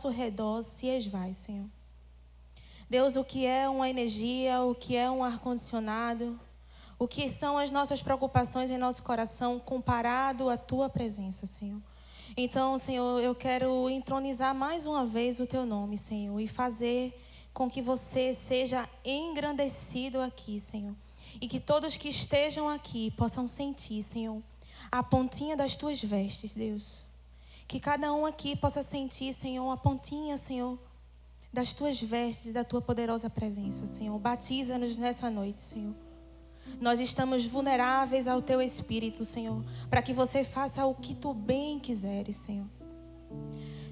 nosso redor se esvai, Senhor. Deus, o que é uma energia, o que é um ar-condicionado, o que são as nossas preocupações em nosso coração comparado à Tua presença, Senhor. Então, Senhor, eu quero entronizar mais uma vez o Teu nome, Senhor, e fazer com que Você seja engrandecido aqui, Senhor. E que todos que estejam aqui possam sentir, Senhor, a pontinha das Tuas vestes, Deus. Que cada um aqui possa sentir, Senhor, a pontinha, Senhor, das Tuas vestes e da Tua poderosa presença, Senhor. Batiza-nos nessa noite, Senhor. Nós estamos vulneráveis ao Teu Espírito, Senhor, para que Você faça o que Tu bem quiseres, Senhor.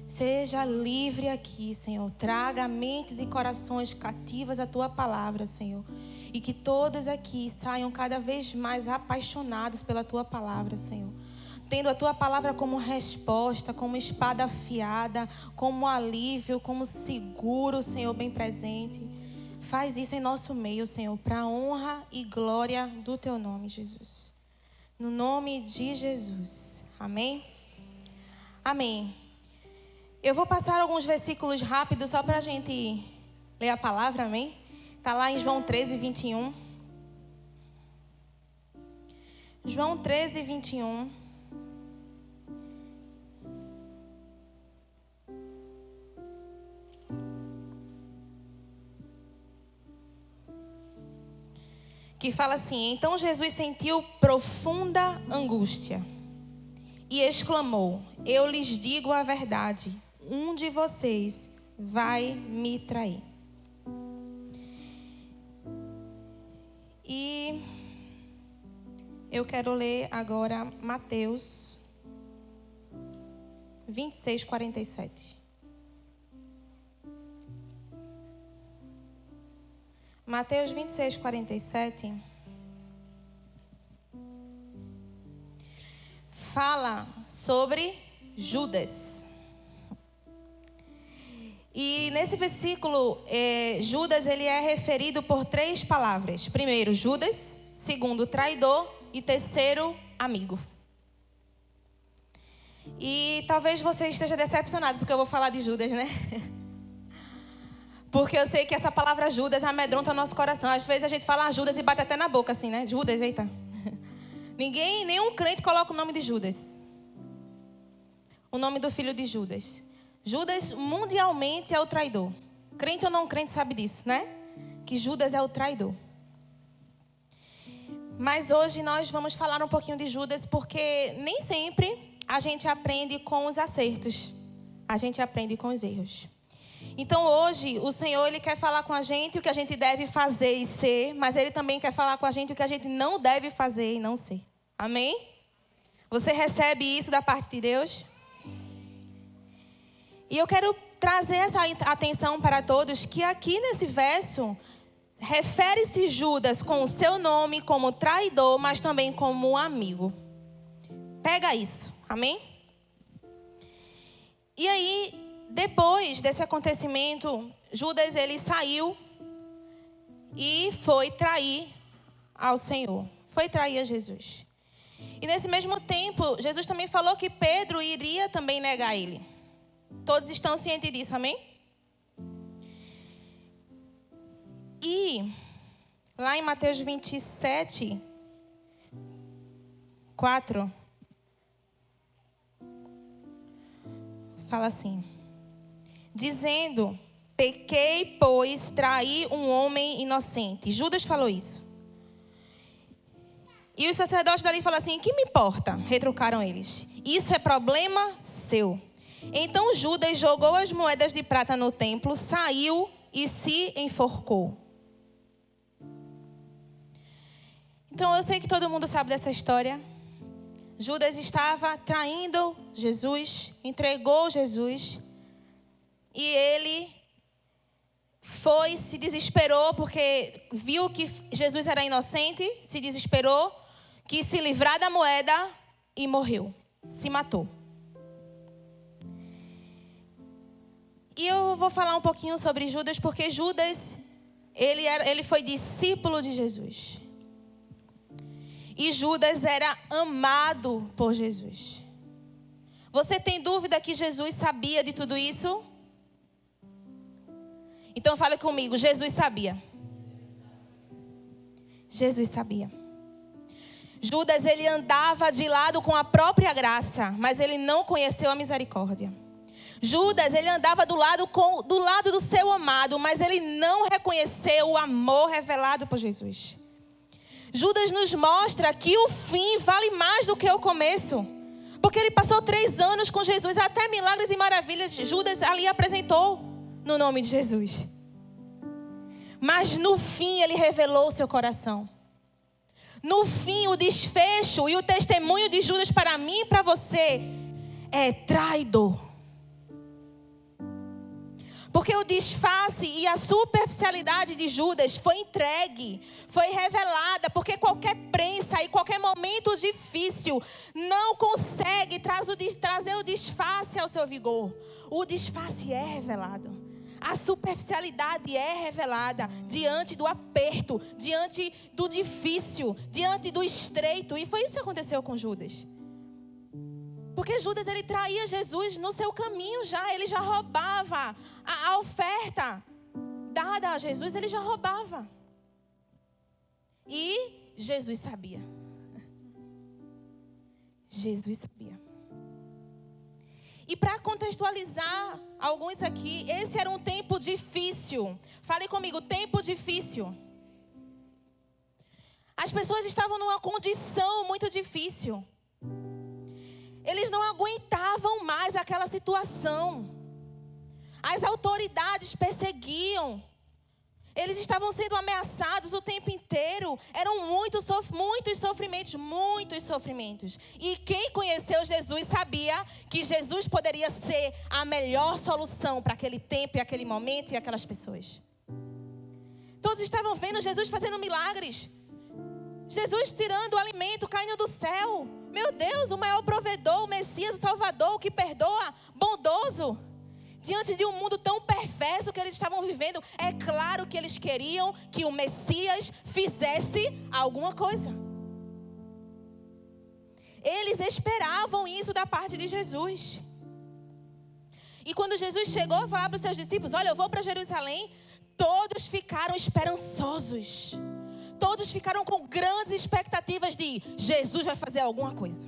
Seja livre aqui, Senhor. Traga mentes e corações cativas à Tua palavra, Senhor. E que todos aqui saiam cada vez mais apaixonados pela Tua palavra, Senhor. Tendo a Tua palavra como resposta, como espada afiada, como alívio, como seguro, Senhor, bem presente. Faz isso em nosso meio, Senhor, para a honra e glória do Teu nome, Jesus. No nome de Jesus. Amém? Amém. Eu vou passar alguns versículos rápidos só para a gente ler a palavra, amém? Está lá em João 13, 21. João 13, 21. Que fala assim: então Jesus sentiu profunda angústia e exclamou: eu lhes digo a verdade, um de vocês vai me trair. E eu quero ler agora Mateus 26, 47. Mateus 26, 47 fala sobre Judas. E nesse versículo, Judas ele é referido por 3 palavras. Primeiro, Judas. Segundo, traidor. E terceiro, amigo. E talvez você esteja decepcionado porque eu vou falar de Judas, né? Porque eu sei que essa palavra Judas amedronta o nosso coração. Às vezes a gente fala Judas e bate até na boca assim, né? Judas, eita. Nenhum crente coloca o nome de Judas. O nome do filho de Judas. Judas mundialmente é o traidor. Crente ou não crente sabe disso, né? Que Judas é o traidor. Mas hoje nós vamos falar um pouquinho de Judas porque nem sempre a gente aprende com os acertos. A gente aprende com os erros. Então hoje o Senhor ele quer falar com a gente o que a gente deve fazer e ser, mas Ele também quer falar com a gente o que a gente não deve fazer e não ser. Amém? Você recebe isso da parte de Deus? E eu quero trazer essa atenção para todos que aqui nesse verso refere-se Judas com o seu nome como traidor, mas também como amigo. Pega isso, amém? E aí, depois desse acontecimento, Judas ele saiu e foi trair ao Senhor. Foi trair a Jesus. E nesse mesmo tempo, Jesus também falou que Pedro iria também negar ele. Todos estão cientes disso, amém? E lá em Mateus 27, 4, fala assim: dizendo, pequei, pois traí um homem inocente. Judas falou isso. E os sacerdotes dali falaram assim: que me importa? Retrucaram eles. Isso é problema seu. Então Judas jogou as moedas de prata no templo, saiu e se enforcou. Então eu sei que todo mundo sabe dessa história. Judas estava traindo Jesus, entregou Jesus. E ele se desesperou porque viu que Jesus era inocente, se desesperou, quis se livrar da moeda e morreu, se matou. E eu vou falar um pouquinho sobre Judas, porque Judas, ele foi discípulo de Jesus. E Judas era amado por Jesus. Você tem dúvida que Jesus sabia de tudo isso? Então fala comigo, Jesus sabia. Jesus sabia. Judas, ele andava de lado com a própria graça, mas ele não conheceu a misericórdia. Judas, ele andava do lado do seu amado, mas ele não reconheceu o amor revelado por Jesus. Judas nos mostra que o fim vale mais do que o começo. Porque ele passou 3 anos com Jesus, até milagres e maravilhas Judas ali apresentou no nome de Jesus. Mas no fim ele revelou o seu coração. No fim, o desfecho e o testemunho de Judas para mim e para você é traidor. Porque o disfarce e a superficialidade de Judas foi entregue, foi revelada. Porque qualquer prensa e qualquer momento difícil não consegue trazer o disfarce ao seu vigor. O disfarce é revelado. A superficialidade é revelada diante do aperto, diante do difícil, diante do estreito. E foi isso que aconteceu com Judas. Porque Judas, ele traía Jesus no seu caminho já. Ele já roubava a oferta dada a Jesus, ele já roubava. E Jesus sabia. Jesus sabia. E para contextualizar alguns aqui, esse era um tempo difícil. Fale comigo, tempo difícil. As pessoas estavam numa condição muito difícil. Eles não aguentavam mais aquela situação. As autoridades perseguiam. Eles estavam sendo ameaçados o tempo inteiro. Eram muitos sofrimentos. E quem conheceu Jesus sabia que Jesus poderia ser a melhor solução para aquele tempo e aquele momento e aquelas pessoas. Todos estavam vendo Jesus fazendo milagres. Jesus tirando o alimento, caindo do céu. Meu Deus, o maior provedor, o Messias, o Salvador, o que perdoa, bondoso. Diante de um mundo tão perverso que eles estavam vivendo, é claro que eles queriam que o Messias fizesse alguma coisa. Eles esperavam isso da parte de Jesus. E quando Jesus chegou a falar para os seus discípulos, olha, eu vou para Jerusalém, todos ficaram esperançosos. Todos ficaram com grandes expectativas de Jesus vai fazer alguma coisa.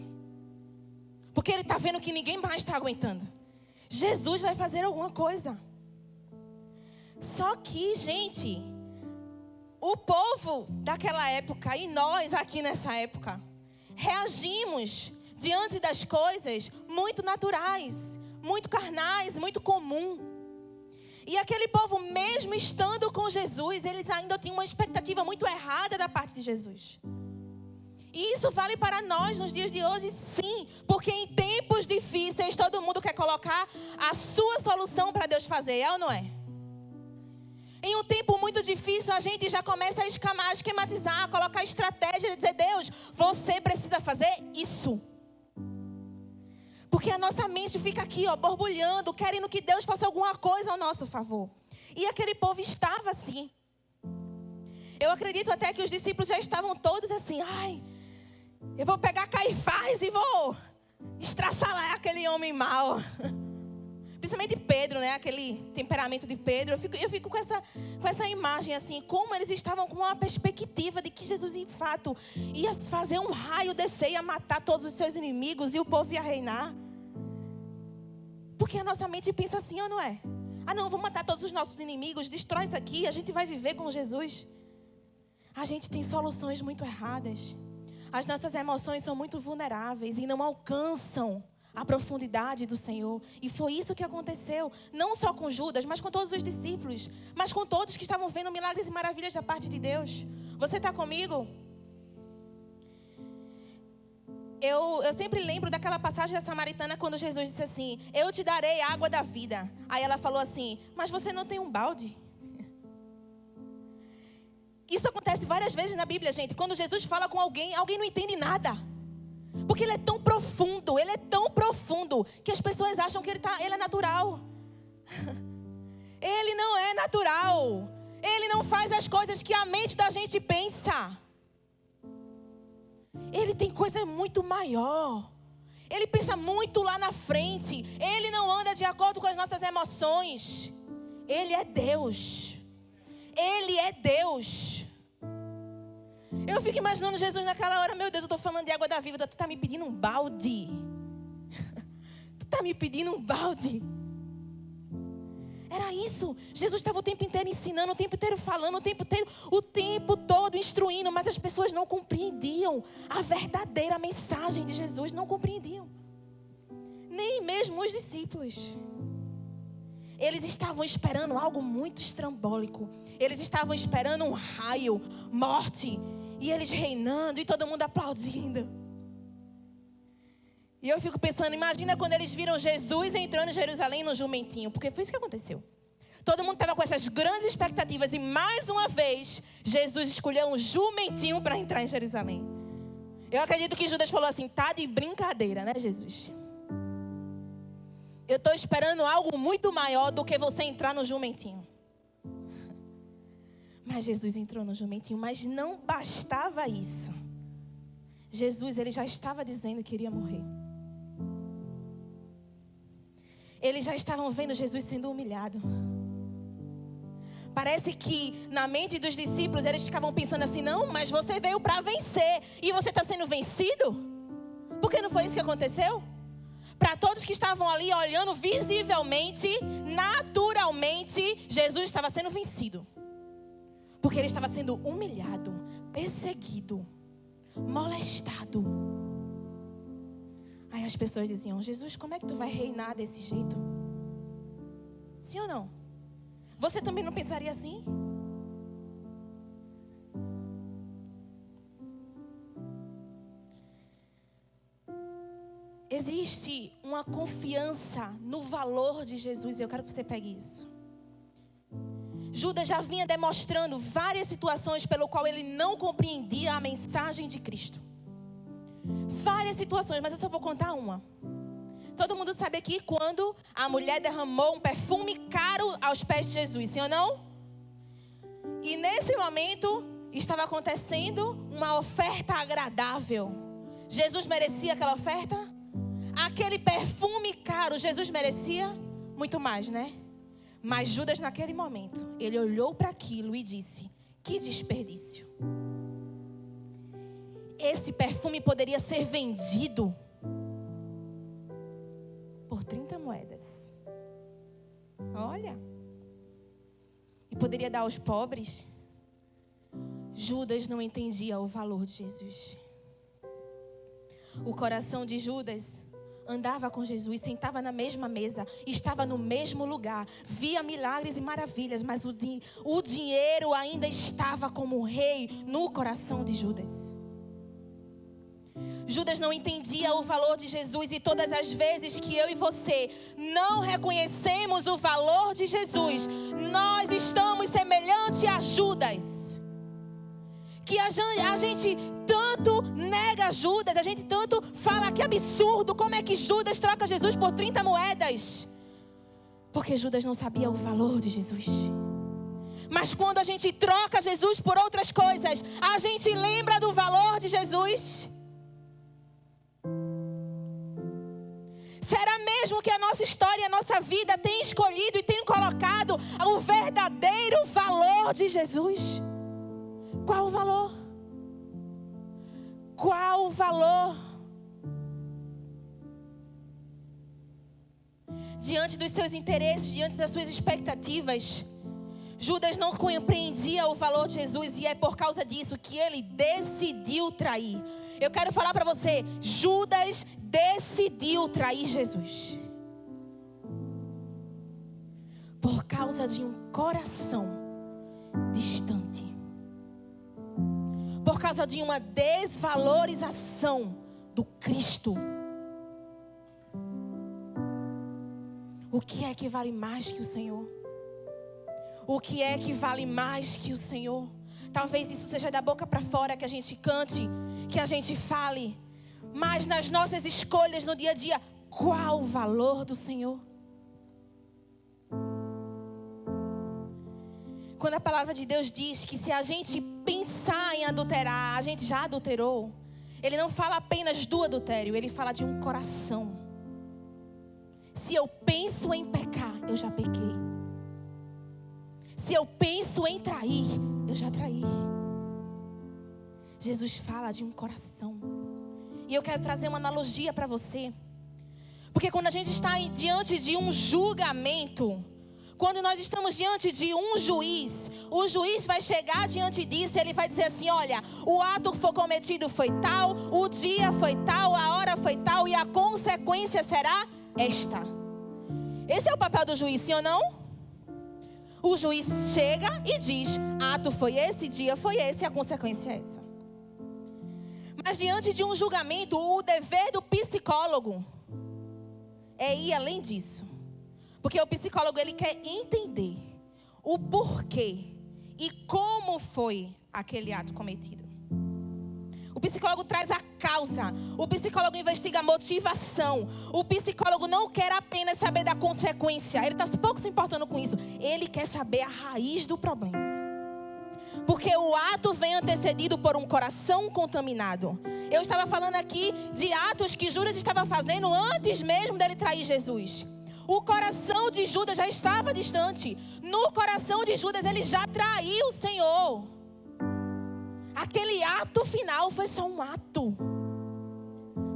Porque ele está vendo que ninguém mais está aguentando. Jesus vai fazer alguma coisa. Só que, gente, o povo daquela época e nós aqui nessa época reagimos diante das coisas muito naturais, muito carnais, muito comum. E aquele povo, mesmo estando com Jesus, eles ainda tinham uma expectativa muito errada da parte de Jesus. E isso vale para nós nos dias de hoje, sim. Porque em tempos difíceis, todo mundo quer colocar a sua solução para Deus fazer, é ou não é? Em um tempo muito difícil, a gente já começa a esquematizar, a colocar estratégia de dizer, Deus, você precisa fazer isso. Porque a nossa mente fica aqui, borbulhando, querendo que Deus faça alguma coisa ao nosso favor. E aquele povo estava assim. Eu acredito até que os discípulos já estavam todos assim, eu vou pegar Caifás e vou estraçalar aquele homem mau. Principalmente Pedro, né? Aquele temperamento de Pedro. Eu fico com essa imagem assim, como eles estavam com uma perspectiva de que Jesus, de fato, ia fazer um raio descer, ia matar todos os seus inimigos e o povo ia reinar. Porque a nossa mente pensa assim, ou não é? Não, vamos matar todos os nossos inimigos, destrói isso aqui, a gente vai viver com Jesus. A gente tem soluções muito erradas. As nossas emoções são muito vulneráveis e não alcançam a profundidade do Senhor. E foi isso que aconteceu. Não só com Judas, mas com todos os discípulos. Mas com todos que estavam vendo milagres e maravilhas da parte de Deus. Você está comigo? Eu sempre lembro daquela passagem da Samaritana quando Jesus disse assim, eu te darei água da vida. Aí ela falou assim, mas você não tem um balde? Isso acontece várias vezes na Bíblia, gente. Quando Jesus fala com alguém não entende nada. Porque ele é tão profundo, que as pessoas acham que ele é natural. Ele não é natural. Ele não faz as coisas que a mente da gente pensa. Ele tem coisa muito maior. Ele pensa muito lá na frente. Ele não anda de acordo com as nossas emoções. Ele é Deus. Ele é Deus. Eu fico imaginando Jesus naquela hora. Meu Deus, eu estou falando de água da vida. Tu está me pedindo um balde. Tu está me pedindo um balde. Era isso. Jesus estava o tempo inteiro ensinando, o tempo inteiro falando, o tempo todo instruindo. Mas as pessoas não compreendiam a verdadeira mensagem de Jesus. Não compreendiam. Nem mesmo os discípulos. Eles estavam esperando algo muito estrambólico. Eles estavam esperando um raio, morte. E eles reinando e todo mundo aplaudindo. E eu fico pensando, imagina quando eles viram Jesus entrando em Jerusalém no jumentinho. Porque foi isso que aconteceu. Todo mundo estava com essas grandes expectativas. E mais uma vez, Jesus escolheu um jumentinho para entrar em Jerusalém. Eu acredito que Judas falou assim, tá de brincadeira, né, Jesus? Eu estou esperando algo muito maior do que você entrar no jumentinho. Mas Jesus entrou no jumentinho, mas não bastava isso. Jesus, ele já estava dizendo que iria morrer. Eles já estavam vendo Jesus sendo humilhado. Parece que na mente dos discípulos eles ficavam pensando assim, não, mas você veio para vencer e você está sendo vencido? Porque não foi isso que aconteceu? Para todos que estavam ali olhando visivelmente, naturalmente, Jesus estava sendo vencido. Porque ele estava sendo humilhado, perseguido, molestado. Aí as pessoas diziam, Jesus, como é que tu vai reinar desse jeito? Sim ou não? Você também não pensaria assim? Existe uma confiança no valor de Jesus. E eu quero que você pegue isso. Judas já vinha demonstrando várias situações pelo qual ele não compreendia a mensagem de Cristo. Várias situações, mas eu só vou contar uma. Todo mundo sabe aqui quando a mulher derramou um perfume caro aos pés de Jesus, sim ou não? E nesse momento estava acontecendo uma oferta agradável. Jesus merecia aquela oferta? Aquele perfume caro, Jesus merecia? Muito mais, né? Mas Judas naquele momento, ele olhou para aquilo e disse, que desperdício. Esse perfume poderia ser vendido por 30 moedas. Olha. E poderia dar aos pobres. Judas não entendia o valor de Jesus. O coração de Judas andava com Jesus, sentava na mesma mesa, estava no mesmo lugar, via milagres e maravilhas, mas o dinheiro ainda estava como rei no coração de Judas. Judas não entendia o valor de Jesus e todas as vezes que eu e você não reconhecemos o valor de Jesus, nós estamos semelhantes a Judas. Que a gente tanto nega Judas, a gente tanto fala que absurdo, como é que Judas troca Jesus por 30 moedas? Porque Judas não sabia o valor de Jesus. Mas quando a gente troca Jesus por outras coisas, a gente lembra do valor de Jesus. Será mesmo que a nossa história, a nossa vida tem escolhido e tem colocado o verdadeiro valor de Jesus? Qual o valor? Qual o valor? Diante dos seus interesses, diante das suas expectativas, Judas não compreendia o valor de Jesus e é por causa disso que ele decidiu trair. Eu quero falar para você, Judas decidiu trair Jesus. Por causa de um coração distante. Por causa de uma desvalorização do Cristo. O que é que vale mais que o Senhor? O que é que vale mais que o Senhor? Talvez isso seja da boca para fora, que a gente cante, que a gente fale. Mas nas nossas escolhas no dia a dia, qual o valor do Senhor? Quando a palavra de Deus diz que se a gente pensar em adulterar, a gente já adulterou. Ele não fala apenas do adultério, ele fala de um coração. Se eu penso em pecar, eu já pequei. Se eu penso em trair, eu já traí. Jesus fala de um coração. E eu quero trazer uma analogia para você. Porque quando a gente está diante de um julgamento, quando nós estamos diante de um juiz, o juiz vai chegar diante disso e ele vai dizer assim: olha, o ato que foi cometido foi tal, o dia foi tal, a hora foi tal e a consequência será esta. Esse é o papel do juiz, sim ou não? O juiz chega e diz: ato foi esse, dia foi esse e a consequência é essa. Mas diante de um julgamento, o dever do psicólogo é ir além disso. Porque o psicólogo, ele quer entender o porquê e como foi aquele ato cometido. O psicólogo traz a causa. O psicólogo investiga a motivação. O psicólogo não quer apenas saber da consequência. Ele está pouco se importando com isso. Ele quer saber a raiz do problema. Porque o ato vem antecedido por um coração contaminado. Eu estava falando aqui de atos que Judas estava fazendo antes mesmo dele trair Jesus. O coração de Judas já estava distante. No coração de Judas ele já traiu o Senhor. Aquele ato final foi só um ato.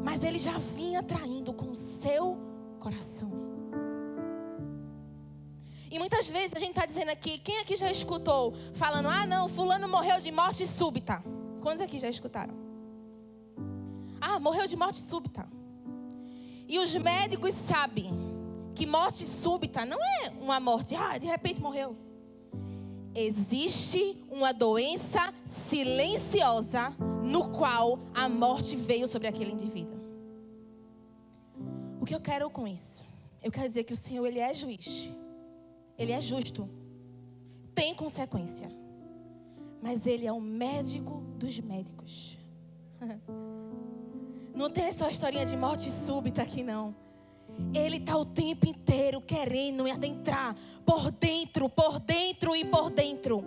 Mas ele já vinha traindo com o seu coração. E muitas vezes a gente está dizendo aqui, quem aqui já escutou falando: ah não, fulano morreu de morte súbita. Quantos aqui já escutaram? Ah, morreu de morte súbita. E os médicos sabem que morte súbita não é uma morte, de repente morreu. Existe uma doença silenciosa no qual a morte veio sobre aquele indivíduo. O que eu quero com isso? Eu quero dizer que o Senhor, ele é juiz. Ele é justo. Tem consequência. Mas ele é o médico dos médicos. Não tem essa historinha de morte súbita aqui não. Ele está o tempo inteiro querendo adentrar por dentro e por dentro.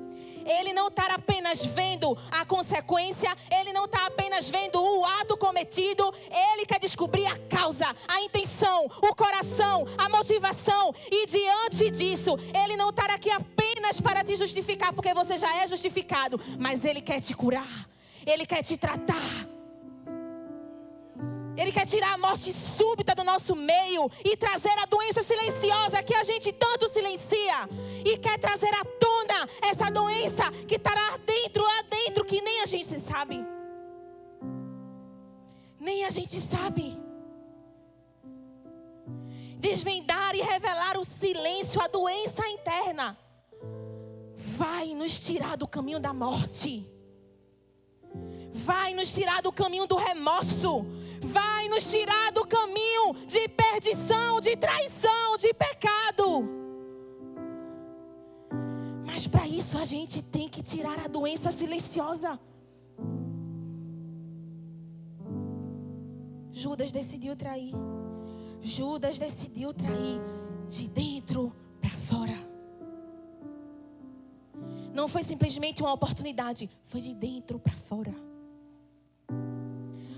Ele não está apenas vendo a consequência, ele não está apenas vendo o ato cometido, ele quer descobrir a causa, a intenção, o coração, a motivação. E diante disso, ele não está aqui apenas para te justificar, porque você já é justificado, mas ele quer te curar, ele quer te tratar. Ele quer tirar a morte súbita do nosso meio e trazer a doença silenciosa que a gente tanto silencia. E quer trazer à tona essa doença que está lá dentro, que nem a gente sabe. Nem a gente sabe. Desvendar e revelar o silêncio, a doença interna, vai nos tirar do caminho da morte. Vai nos tirar do caminho do remorso. Vai nos tirar do caminho de perdição, de traição, de pecado. Mas para isso a gente tem que tirar a doença silenciosa. Judas decidiu trair. Judas decidiu trair de dentro para fora. Não foi simplesmente uma oportunidade, foi de dentro para fora.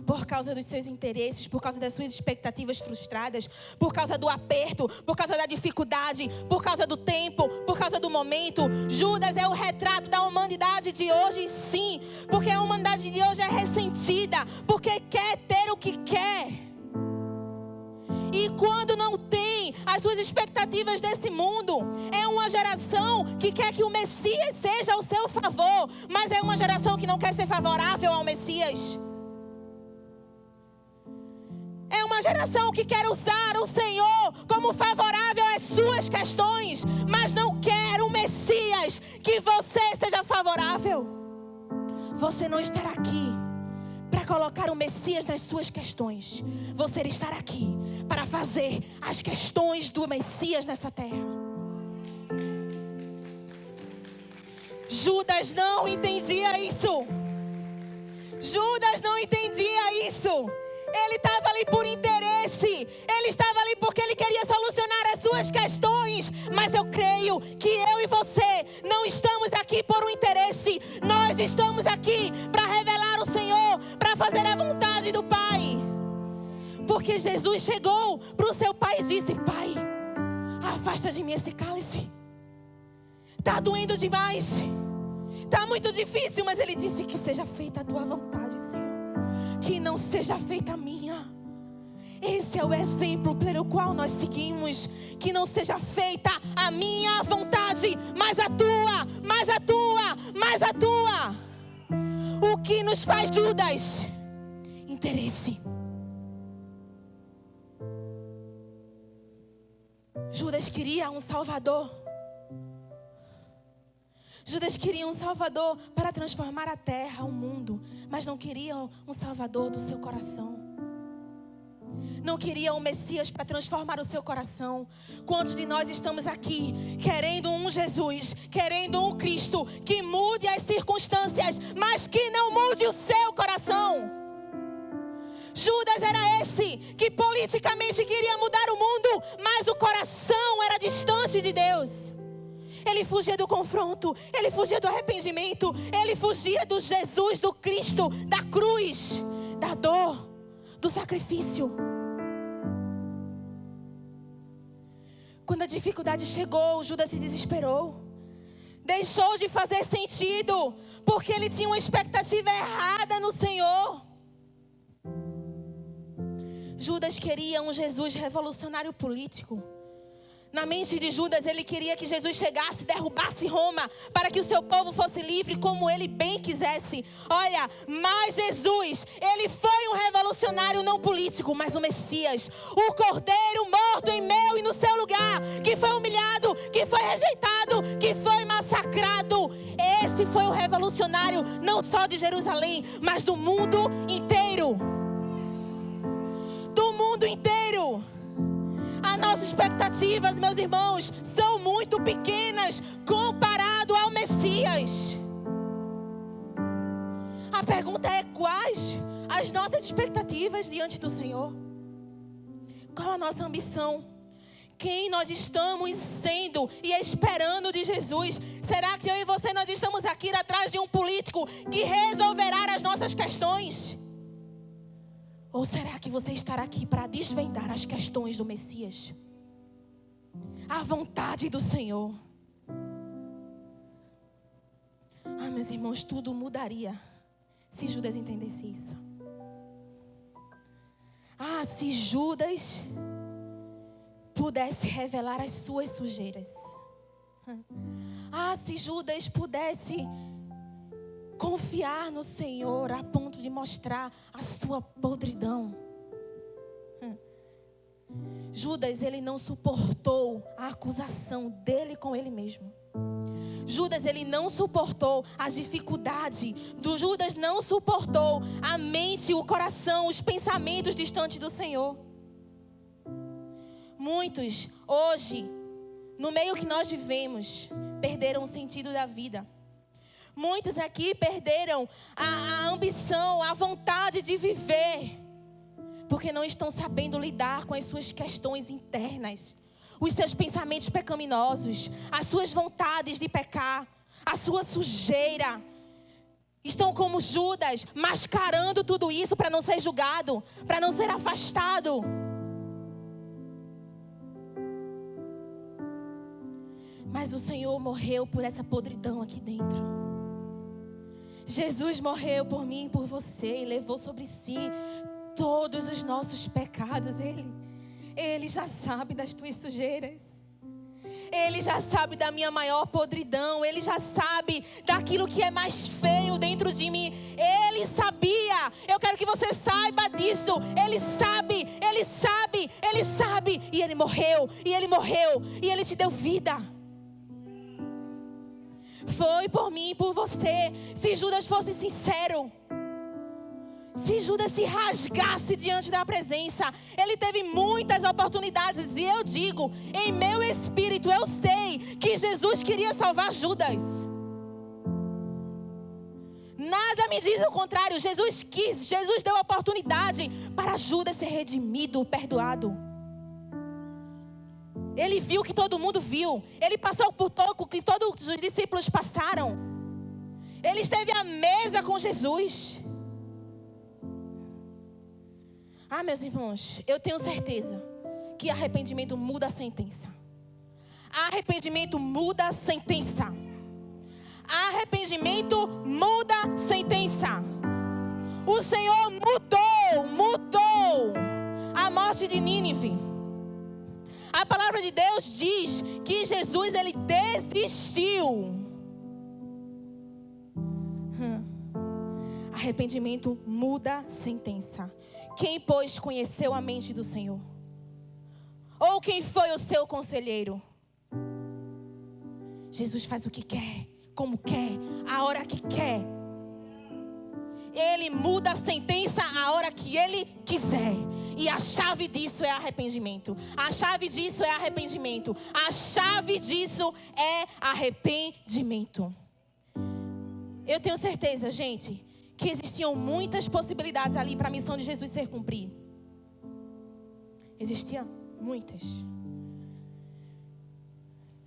Por causa dos seus interesses, por causa das suas expectativas frustradas, por causa do aperto, por causa da dificuldade, por causa do tempo, por causa do momento. Judas é o retrato da humanidade de hoje, sim, porque a humanidade de hoje é ressentida, porque quer ter o que quer. E quando não tem as suas expectativas desse mundo, é uma geração que quer que o Messias seja ao seu favor, mas é uma geração que não quer ser favorável ao Messias. É uma geração que quer usar o Senhor como favorável às suas questões, mas não quer o Messias que você seja favorável. Você não estará aqui para colocar o Messias nas suas questões. Você estará aqui para fazer as questões do Messias nessa terra. Judas não entendia isso. Judas não entendia isso. Ele estava ali por interesse. Ele estava ali porque ele queria solucionar as suas questões. Mas eu creio que eu e você não estamos aqui por um interesse. Nós estamos aqui para revelar o Senhor, para fazer a vontade do Pai. Porque Jesus chegou para o seu pai e disse: Pai, afasta de mim esse cálice. Está doendo demais. Está muito difícil, mas Ele disse que seja feita a tua vontade, Senhor. Que não seja feita a minha. Esse é o exemplo pelo qual nós seguimos. Que não seja feita a minha vontade, mas a tua, mas a tua, mas a tua. O que nos faz Judas? Interesse. Judas queria um Salvador. Judas queria um Salvador para transformar a terra, o mundo, mas não queria um Salvador do seu coração. Não queria um Messias para transformar o seu coração. Quantos de nós estamos aqui querendo um Jesus, querendo um Cristo que mude as circunstâncias, mas que não mude o seu coração? Judas era esse que politicamente queria mudar o mundo, mas o coração era distante de Deus. Ele fugia do confronto, ele fugia do arrependimento, ele fugia do Jesus, do Cristo, da cruz, da dor, do sacrifício. Quando a dificuldade chegou, Judas se desesperou. Deixou de fazer sentido, porque ele tinha uma expectativa errada no Senhor. Judas queria um Jesus revolucionário político. Na mente de Judas, ele queria que Jesus chegasse e derrubasse Roma, para que o seu povo fosse livre como ele bem quisesse. Olha, mas Jesus, ele foi um revolucionário não político, mas um Messias. O Cordeiro morto em meu e no seu lugar, que foi humilhado, que foi rejeitado, que foi massacrado. Esse foi o revolucionário não só de Jerusalém, mas do mundo inteiro. Do mundo inteiro. As nossas expectativas, meus irmãos, são muito pequenas comparado ao Messias. A pergunta é: quais as nossas expectativas diante do Senhor? Qual a nossa ambição? Quem nós estamos sendo e esperando de Jesus? Será que eu e você nós estamos aqui atrás de um político que resolverá as nossas questões? Ou será que você estará aqui para desvendar as questões do Messias? A vontade do Senhor. Ah, meus irmãos, tudo mudaria se Judas entendesse isso. Ah, se Judas pudesse revelar as suas sujeiras. Ah, se Judas pudesse confiar no Senhor a ponto de mostrar a sua podridão. Judas, ele não suportou a acusação dele com ele mesmo. Judas, ele não suportou a dificuldade. Judas não suportou a mente, o coração, os pensamentos distantes do Senhor. Muitos, hoje, no meio que nós vivemos, perderam o sentido da vida. Muitos aqui perderam a ambição, a vontade de viver, porque não estão sabendo lidar com as suas questões internas, os seus pensamentos pecaminosos, as suas vontades de pecar, a sua sujeira. Estão como Judas, mascarando tudo isso para não ser julgado, para não ser afastado. Mas o Senhor morreu por essa podridão aqui dentro. Jesus morreu por mim e por você e levou sobre si todos os nossos pecados. Ele já sabe das tuas sujeiras. Ele já sabe da minha maior podridão. Ele já sabe daquilo que é mais feio dentro de mim. Ele sabia. Eu quero que você saiba disso. Ele sabe, ele sabe, ele sabe. E ele morreu, e ele morreu, e ele te deu vida. Foi por mim e por você. Se Judas fosse sincero, se Judas se rasgasse diante da presença, ele teve muitas oportunidades. E eu digo, em meu espírito, eu sei que Jesus queria salvar Judas. Nada me diz o contrário. Jesus quis, Jesus deu a oportunidade para Judas ser redimido, perdoado. Ele viu que todo mundo viu. Ele passou por o que todos os discípulos passaram. Ele esteve à mesa com Jesus. Ah, meus irmãos, eu tenho certeza que arrependimento muda a sentença. Arrependimento muda a sentença. Arrependimento muda a sentença. O Senhor mudou a morte de Nínive. A palavra de Deus diz que Jesus, ele desistiu. Arrependimento muda a sentença. Quem, pois, conheceu a mente do Senhor? Ou quem foi o seu conselheiro? Jesus faz o que quer, como quer, a hora que quer. Ele muda a sentença a hora que Ele quiser. E a chave disso é arrependimento. A chave disso é arrependimento. A chave disso é arrependimento. Eu tenho certeza, gente, que existiam muitas possibilidades ali para a missão de Jesus ser cumprida. Existiam muitas.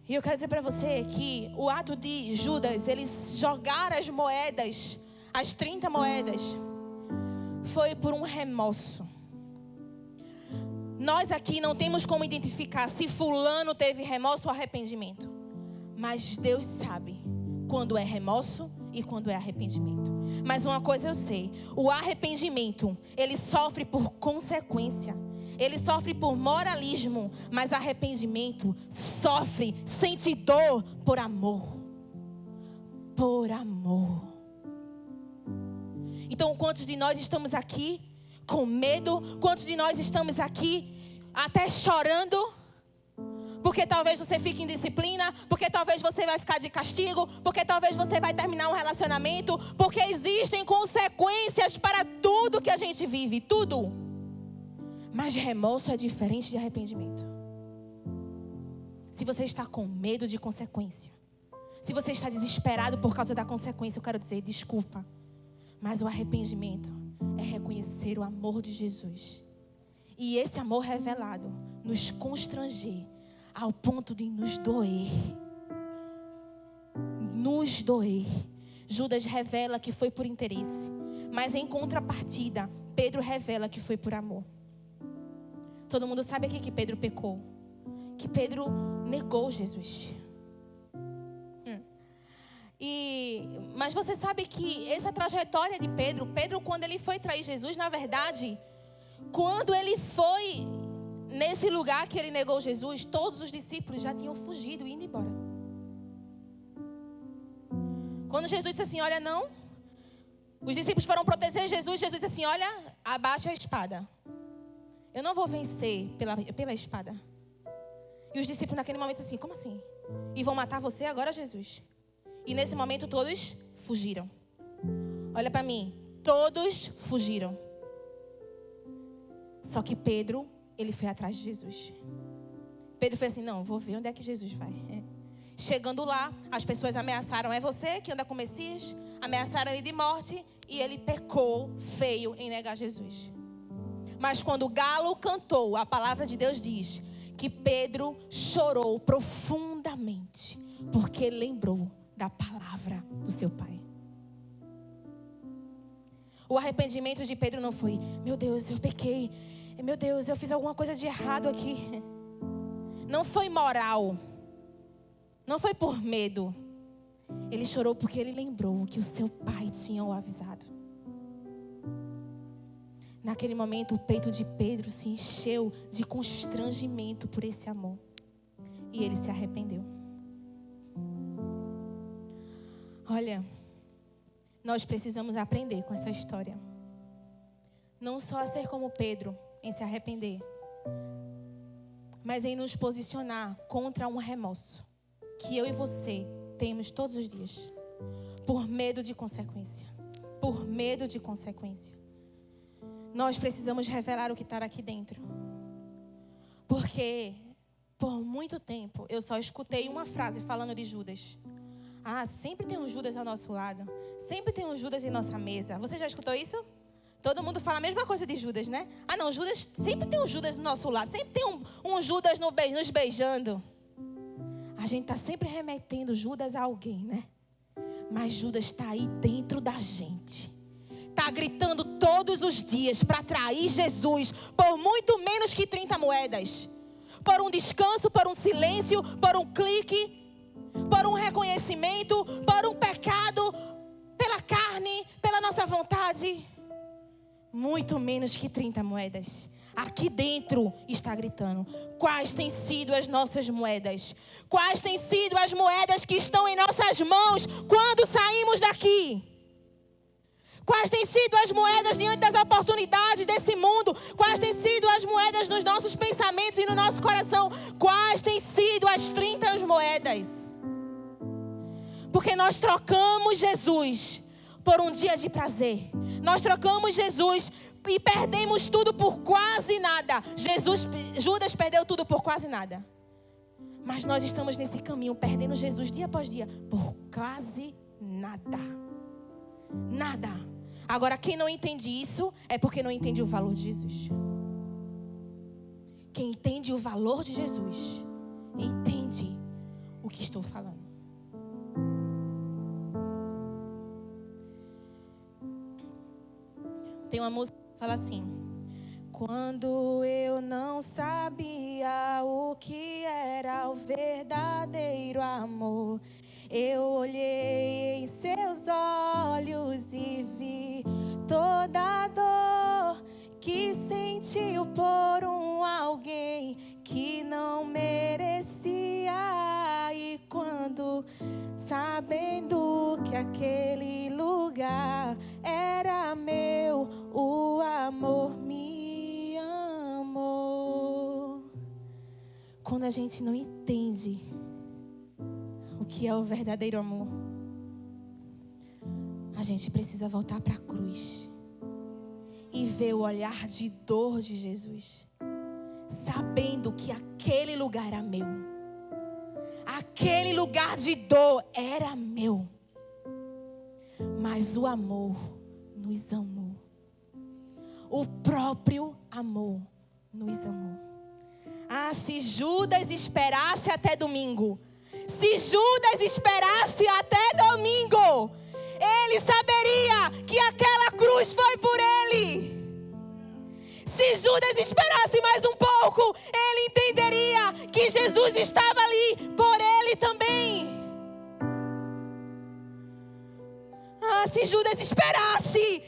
E eu quero dizer para você que o ato de Judas, ele jogar as moedas, as 30 moedas, foi por um remorso. Nós aqui não temos como identificar se fulano teve remorso ou arrependimento. Mas Deus sabe quando é remorso e quando é arrependimento. Mas uma coisa eu sei, o arrependimento, ele sofre por consequência. Ele sofre por moralismo, mas arrependimento sofre, sente dor por amor. Por amor. Então, quantos de nós estamos aqui com medo? Quantos de nós estamos aqui até chorando? Porque talvez você fique em disciplina, porque talvez você vai ficar de castigo, porque talvez você vai terminar um relacionamento, porque existem consequências para tudo que a gente vive, tudo. Mas remorso é diferente de arrependimento. Se você está com medo de consequência, se você está desesperado por causa da consequência, eu quero dizer, desculpa. Mas o arrependimento é reconhecer o amor de Jesus. E esse amor revelado nos constranger ao ponto de nos doer. Nos doer. Judas revela que foi por interesse. Mas em contrapartida, Pedro revela que foi por amor. Todo mundo sabe aqui que Pedro pecou. Que Pedro negou Jesus. Mas você sabe que essa trajetória de Pedro, quando ele foi trair Jesus, na verdade, quando ele foi nesse lugar que ele negou Jesus, todos os discípulos já tinham fugido e ido embora. Quando Jesus disse assim, olha, não. Os discípulos foram proteger Jesus. Jesus disse assim, olha, abaixa a espada. Eu não vou vencer pela espada. E os discípulos naquele momento assim, como assim? E vão matar você agora, Jesus? E nesse momento todos fugiram. Olha para mim, todos fugiram. Só que Pedro, ele foi atrás de Jesus. Pedro foi assim, não, vou ver onde é que Jesus vai. Chegando lá, as pessoas ameaçaram, é você que anda com o Messias? Ameaçaram ele de morte e ele pecou feio em negar Jesus. Mas quando o galo cantou, a palavra de Deus diz que Pedro chorou profundamente, porque lembrou da palavra do seu pai. O arrependimento de Pedro não foi, meu Deus, eu pequei, meu Deus, eu fiz alguma coisa de errado aqui. Não foi moral, não foi por medo. Ele chorou porque ele lembrou que o seu pai tinha o avisado. Naquele momento, o peito de Pedro se encheu de constrangimento por esse amor. E ele se arrependeu. Olha, nós precisamos aprender com essa história. Não só a ser como Pedro, em se arrepender, mas em nos posicionar contra um remorso que eu e você temos todos os dias. Por medo de consequência. Por medo de consequência. Nós precisamos revelar o que está aqui dentro. Porque por muito tempo eu só escutei uma frase falando de Judas. Ah, sempre tem um Judas ao nosso lado. Sempre tem um Judas em nossa mesa. Você já escutou isso? Todo mundo fala a mesma coisa de Judas, né? Ah não, Judas, sempre tem um Judas do nosso lado. Sempre tem um Judas nos beijando. A gente está sempre remetendo Judas a alguém, né? Mas Judas está aí dentro da gente. Está gritando todos os dias para trair Jesus por muito menos que 30 moedas. por um descanso, por um silêncio, por um clique, por um reconhecimento, por um pecado, pela carne, pela nossa vontade. Muito menos que 30 moedas. Aqui dentro está gritando: quais têm sido as nossas moedas? Quais têm sido as moedas que estão em nossas mãos quando saímos daqui? Quais têm sido as moedas diante das oportunidades desse mundo? Quais têm sido as moedas nos nossos pensamentos e no nosso coração? Quais têm sido as 30 moedas? Porque nós trocamos Jesus por um dia de prazer. Nós trocamos Jesus e perdemos tudo por quase nada. Judas perdeu tudo por quase nada. Mas nós estamos nesse caminho, perdendo Jesus dia após dia por quase nada. Nada. Agora, quem não entende isso é porque não entende o valor de Jesus. Quem entende o valor de Jesus, entende o que estou falando. Tem uma música que fala assim: quando eu não sabia o que era o verdadeiro amor, eu olhei em seus olhos e vi toda a dor que sentiu por um alguém que não merecia. E quando, sabendo que aquele lugar era meu, o amor me amou. Quando a gente não entende o que é o verdadeiro amor, a gente precisa voltar para a cruz e ver o olhar de dor de Jesus, sabendo que aquele lugar era meu. Aquele lugar de dor era meu. Mas o amor nos amou. O próprio amor nos amou. Ah, se Judas esperasse até domingo. Se Judas esperasse até domingo, ele saberia que aquela cruz foi por ele. Se Judas esperasse mais um pouco, ele entenderia que Jesus estava ali por ele também. Ah, se Judas esperasse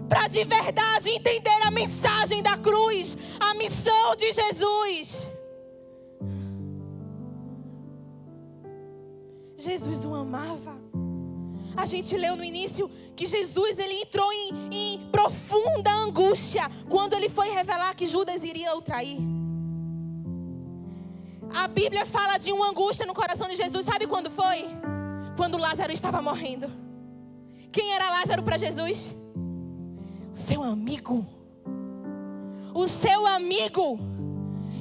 para de verdade entender a mensagem da cruz, a missão de Jesus. Jesus o amava. A gente leu no início que Jesus ele entrou em profunda angústia quando ele foi revelar que Judas iria o trair. A Bíblia fala de uma angústia no coração de Jesus. Sabe quando foi? Quando Lázaro estava morrendo. Quem era Lázaro para Jesus? O seu amigo. O seu amigo.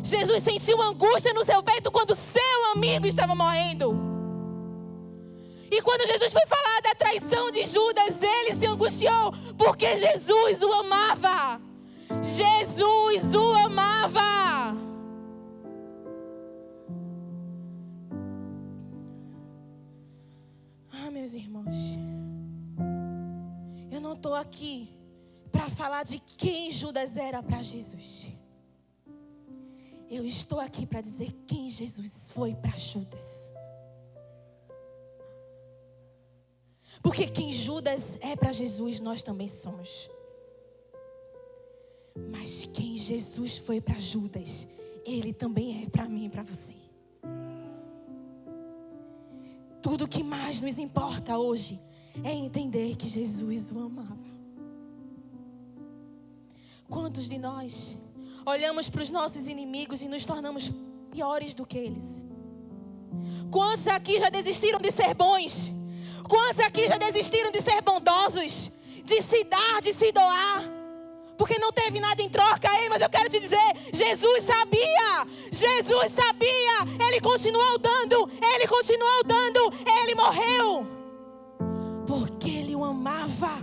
Jesus sentiu angústia no seu peito quando seu amigo estava morrendo. E quando Jesus foi falar da traição de Judas, ele se angustiou, porque Jesus o amava. Jesus o amava. Ah, meus irmãos, eu não estou aqui para falar de quem Judas era para Jesus. Eu estou aqui para dizer quem Jesus foi para Judas. Porque quem Judas é para Jesus, nós também somos. Mas quem Jesus foi para Judas, ele também é para mim e para você. Tudo que mais nos importa hoje é entender que Jesus o amava. Quantos de nós olhamos para os nossos inimigos e nos tornamos piores do que eles? Quantos aqui já desistiram de ser bons? Quantos aqui já desistiram de ser bondosos? De se dar, de se doar? Porque não teve nada em troca. Ei, mas eu quero te dizer, Jesus sabia. Jesus sabia. Ele continuou dando. Ele continuou dando. Ele morreu. Porque ele o amava.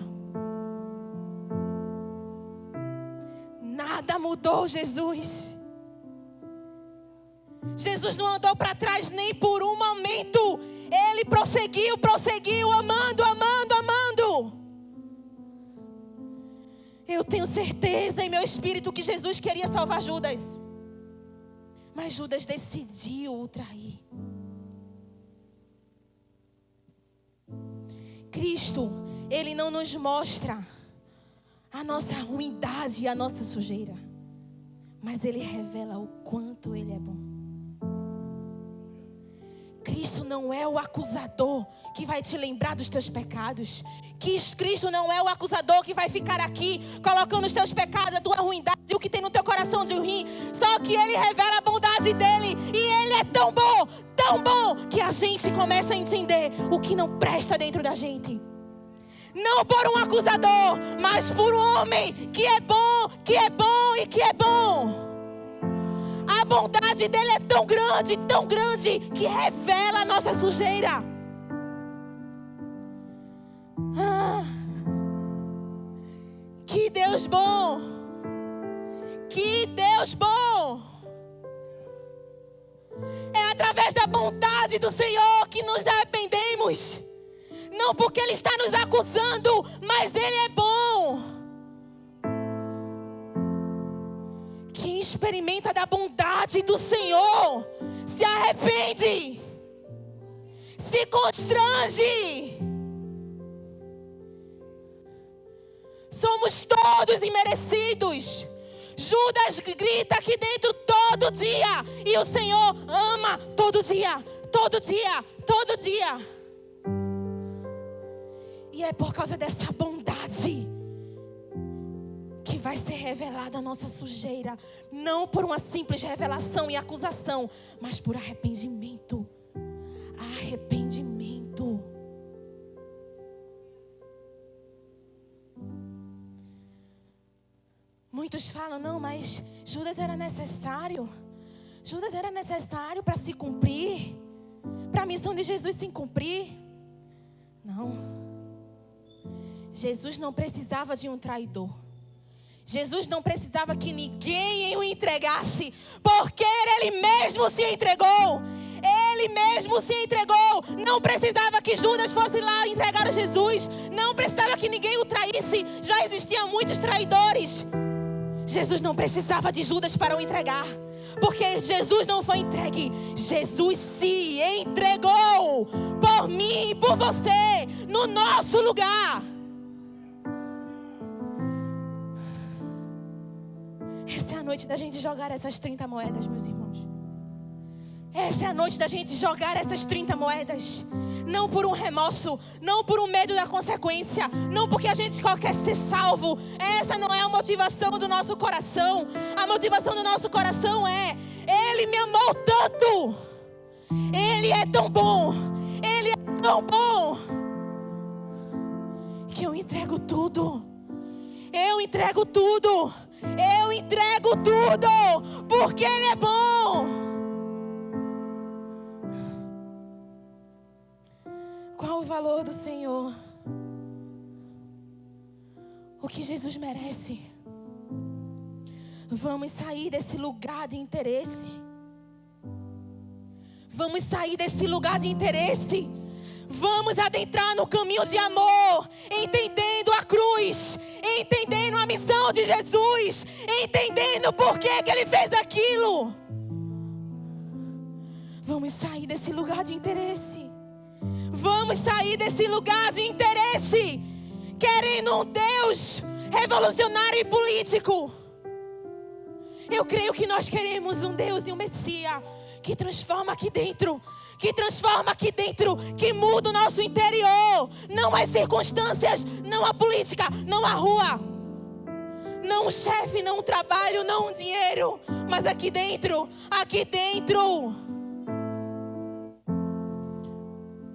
Nada mudou Jesus. Jesus não andou para trás nem por um momento. Ele prosseguiu, amando. Eu tenho certeza em meu espírito que Jesus queria salvar Judas. Mas Judas decidiu o trair. Cristo, Ele não nos mostra a nossa ruindade e a nossa sujeira. Mas Ele revela o quanto Ele é bom. Cristo não é o acusador que vai te lembrar dos teus pecados. Cristo não é o acusador que vai ficar aqui colocando os teus pecados, a tua ruindade e o que tem no teu coração de ruim. Só que Ele revela a bondade dEle. E Ele é tão bom, que a gente começa a entender o que não presta dentro da gente. Não por um acusador, mas por um homem que é bom e que é bom. A bondade dele é tão grande, que revela a nossa sujeira. Que Deus bom! Que Deus bom! É através da bondade do Senhor que nos arrependemos. Não porque Ele está nos acusando, mas Ele é bom. Quem experimenta da bondade do Senhor se arrepende, se constrange. Somos todos imerecidos. Judas grita aqui dentro todo dia, e o Senhor ama todo dia. E é por causa dessa bondade que vai ser revelada a nossa sujeira. Não por uma simples revelação e acusação, mas por arrependimento. Arrependimento. Muitos falam, não, mas Judas era necessário. Judas era necessário para se cumprir, para a missão de Jesus se cumprir. Não. Jesus não precisava de um traidor. Jesus não precisava que ninguém o entregasse, porque Ele mesmo se entregou. Ele mesmo se entregou. Não precisava que Judas fosse lá entregar a Jesus. Não precisava que ninguém o traísse. Já existiam muitos traidores. Jesus não precisava de Judas para o entregar, porque Jesus não foi entregue. Jesus se entregou por mim e por você, no nosso lugar. Essa é a noite da gente jogar essas 30 moedas, meus irmãos. Essa é a noite da gente jogar essas 30 moedas. Não por um remorso, não por um medo da consequência, não porque a gente só quer ser salvo. Essa não é a motivação do nosso coração. A motivação do nosso coração é: Ele me amou tanto. Ele é tão bom. Ele é tão bom, que eu entrego tudo. Eu entrego tudo. Eu entrego tudo, porque Ele é bom. Qual o valor do Senhor? O que Jesus merece? Vamos sair desse lugar de interesse. Vamos sair desse lugar de interesse. Vamos adentrar no caminho de amor, entendendo a cruz, entendendo a missão de Jesus, entendendo por que Ele fez aquilo. Vamos sair desse lugar de interesse. Vamos sair desse lugar de interesse, querendo um Deus revolucionário e político. Eu creio que nós queremos um Deus e um Messias que transforma aqui dentro, que muda o nosso interior. Não as circunstâncias, não a política, não a rua, não o chefe, não o trabalho, não o dinheiro, mas aqui dentro.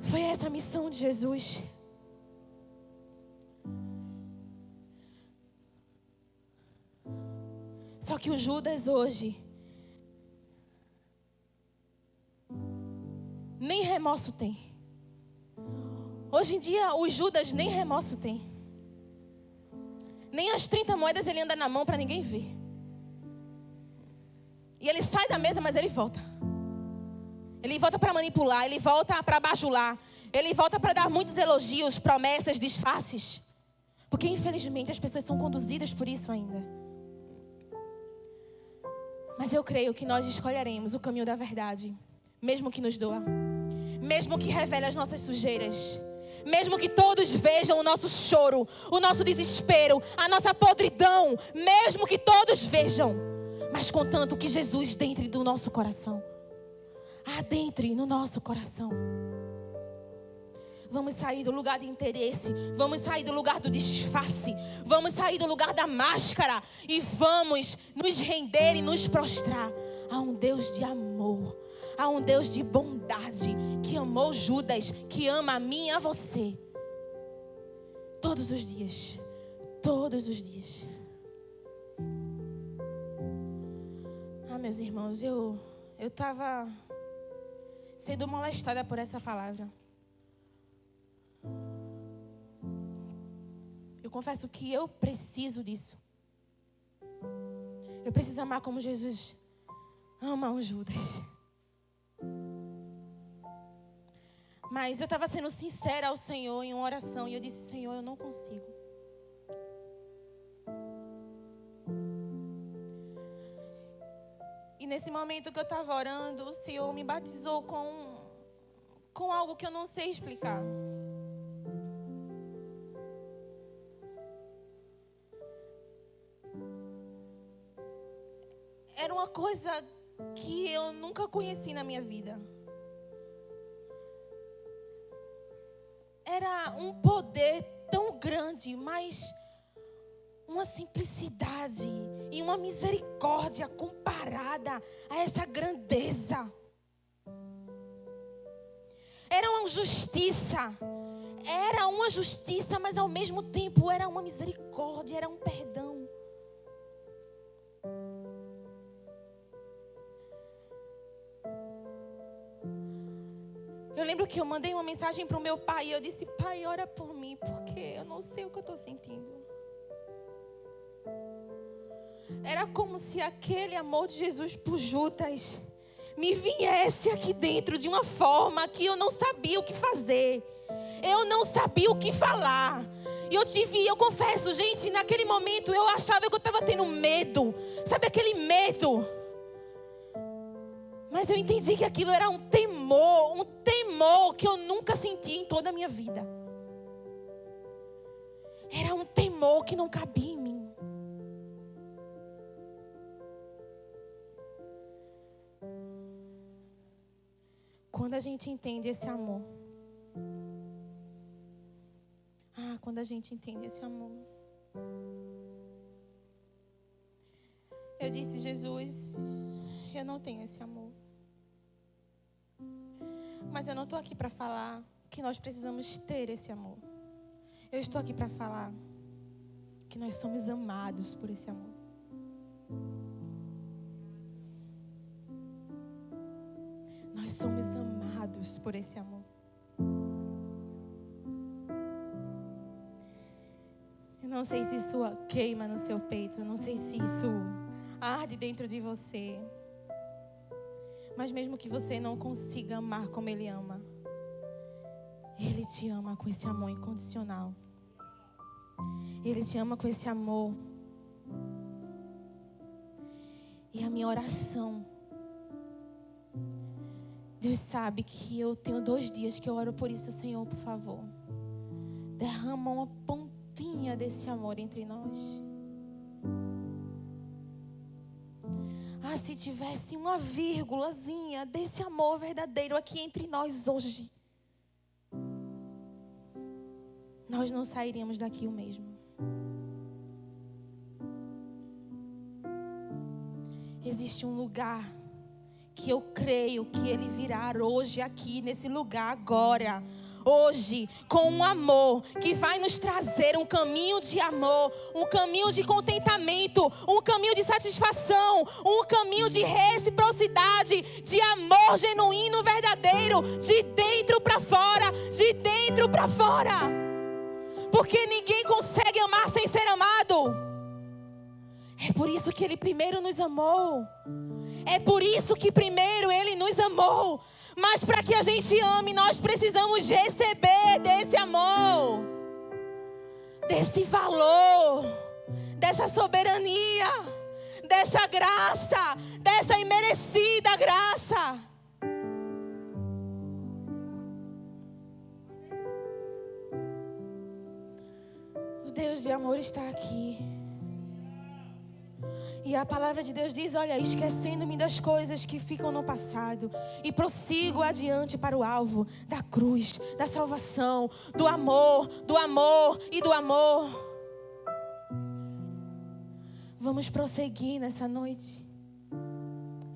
Foi essa a missão de Jesus. Só que o Judas hoje nem remorso tem. Hoje em dia o Judas nem remorso tem. Nem as 30 moedas ele anda na mão para ninguém ver. E ele sai da mesa, mas ele volta. Ele volta para manipular, ele volta para bajular, ele volta para dar muitos elogios, promessas, disfarces. Porque infelizmente as pessoas são conduzidas por isso ainda. Mas eu creio que nós escolheremos o caminho da verdade, mesmo que nos doa, mesmo que revele as nossas sujeiras, mesmo que todos vejam o nosso choro, o nosso desespero, a nossa podridão, mesmo que todos vejam, mas contanto que Jesus dentro do nosso coração, adentre no nosso coração. Vamos sair do lugar de interesse, vamos sair do lugar do disfarce, vamos sair do lugar da máscara e vamos nos render e nos prostrar a um Deus de amor, a um Deus de bondade, que amou Judas, que ama a mim e a você. Todos os dias, todos os dias. Meus irmãos, eu estava sendo molestada por essa palavra. Eu confesso que eu preciso disso. Eu preciso amar como Jesus ama um Judas. Mas eu estava sendo sincera ao Senhor em uma oração. E eu disse: Senhor, eu não consigo. E nesse momento que eu estava orando, o Senhor me batizou com algo que eu não sei explicar. Era uma coisa que eu nunca conheci na minha vida. Era um poder tão grande, mas uma simplicidade e uma misericórdia comparada a essa grandeza. Era uma justiça, mas ao mesmo tempo era uma misericórdia, era um perdão. Eu lembro que eu mandei uma mensagem para o meu pai e eu disse: Pai, ora por mim, porque eu não sei o que eu estou sentindo. Era como se aquele amor de Jesus por Judas me viesse aqui dentro de uma forma que eu não sabia o que fazer. Eu não sabia o que falar. E eu confesso, gente, naquele momento eu achava que eu estava tendo medo. Sabe aquele medo? Mas eu entendi que aquilo era um temor que eu nunca senti em toda a minha vida. Era um temor que não cabia em mim. Quando a gente entende esse amor. Quando a gente entende esse amor. Eu disse: Jesus, eu não tenho esse amor. Mas eu não estou aqui para falar que nós precisamos ter esse amor. Eu estou aqui para falar que nós somos amados por esse amor. Nós somos amados por esse amor. Eu não sei se isso queima no seu peito. Eu não sei se isso arde dentro de você. Mas mesmo que você não consiga amar como Ele ama, Ele te ama com esse amor incondicional. Ele te ama com esse amor. E a minha oração, Deus sabe que eu tenho 2 dias que eu oro por isso. Senhor, por favor, derrama uma pontinha desse amor entre nós. Se tivesse uma vírgulazinha desse amor verdadeiro aqui entre nós hoje, nós não sairíamos daqui o mesmo. Existe um lugar que eu creio que Ele virá hoje aqui, nesse lugar agora. Hoje, com um amor que vai nos trazer um caminho de amor, um caminho de contentamento, um caminho de satisfação, um caminho de reciprocidade, de amor genuíno, verdadeiro, de dentro para fora, de dentro para fora. Porque ninguém consegue amar sem ser amado. É por isso que Ele primeiro nos amou. É por isso que primeiro Ele nos amou. Mas para que a gente ame, nós precisamos receber desse amor. desse valor, dessa soberania, dessa graça, dessa imerecida graça. O Deus de amor está aqui. E a palavra de Deus diz: olha, esquecendo-me das coisas que ficam no passado e prossigo adiante para o alvo da cruz, da salvação, do amor e do amor. Vamos prosseguir nessa noite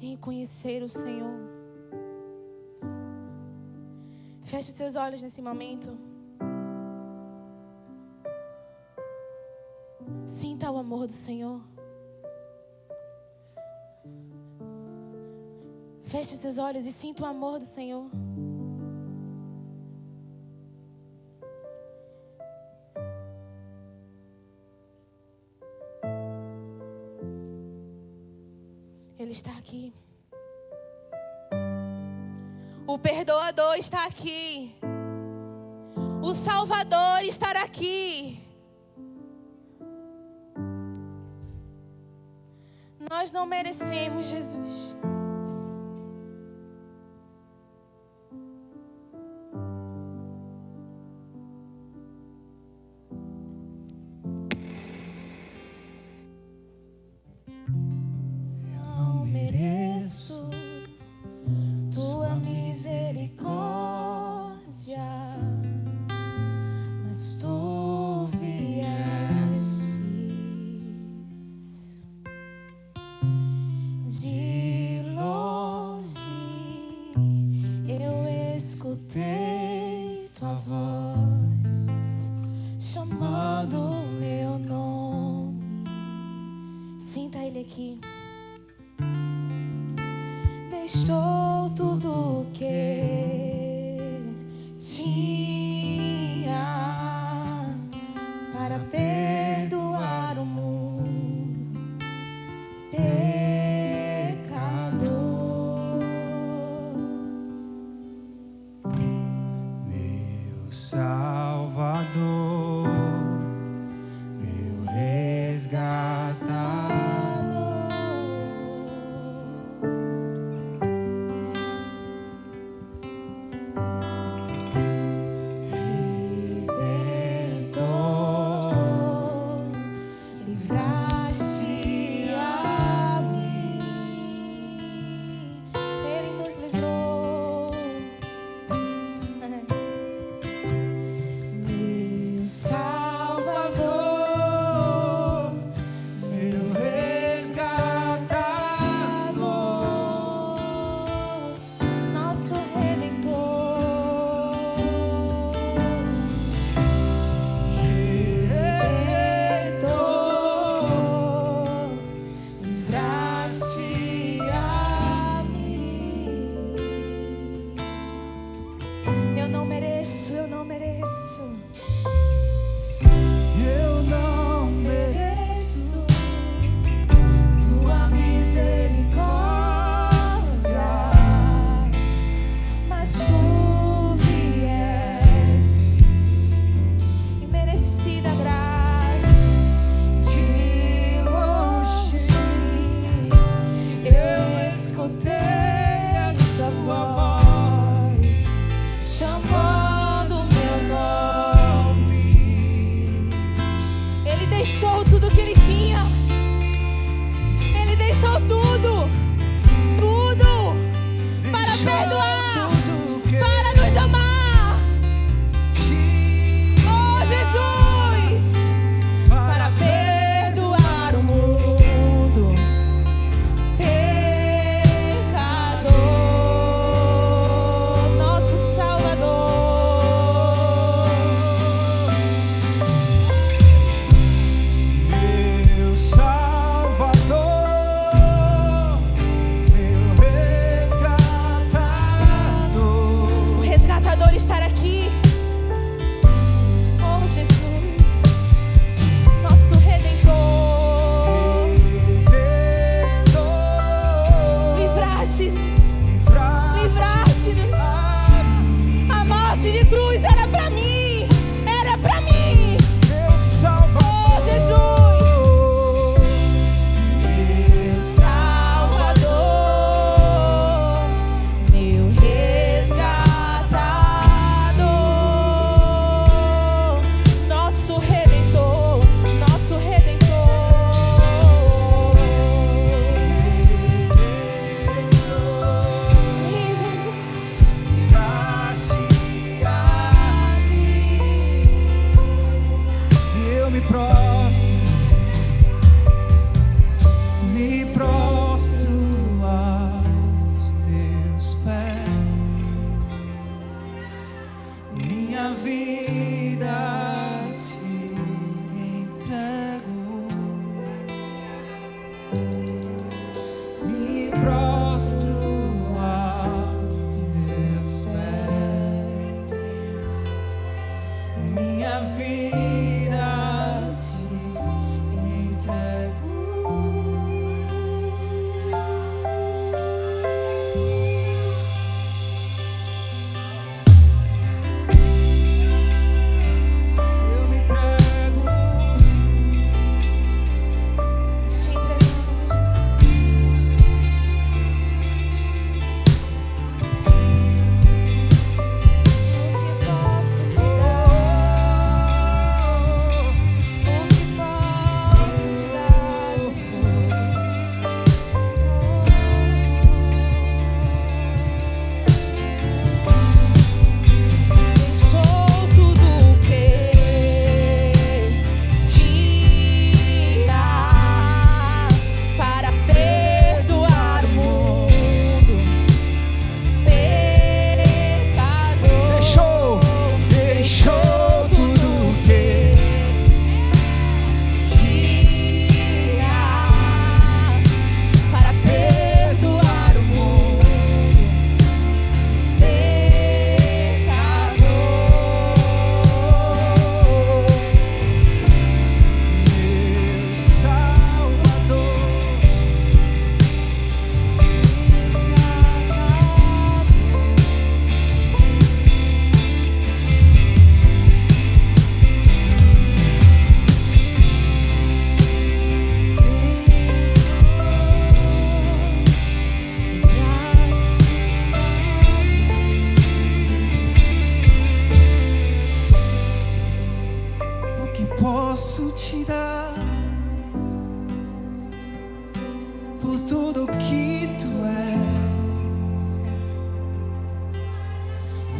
em conhecer o Senhor. Feche os seus olhos nesse momento. Sinta o amor do Senhor. Feche os seus olhos e sinta o amor do Senhor. Ele está aqui. O perdoador está aqui. O Salvador estará aqui. Nós não merecemos, Jesus. Aqui. Deixou tudo que tinha para perdoar o mundo pecador. Meu Salvador, meu resgatador. Salvador.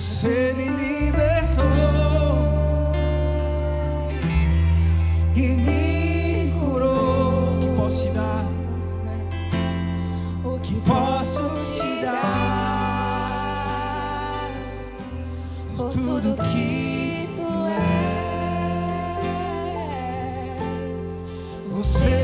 Você me libertou e me curou. O que posso te dar? O que posso te dar? Por tudo que tu és. Você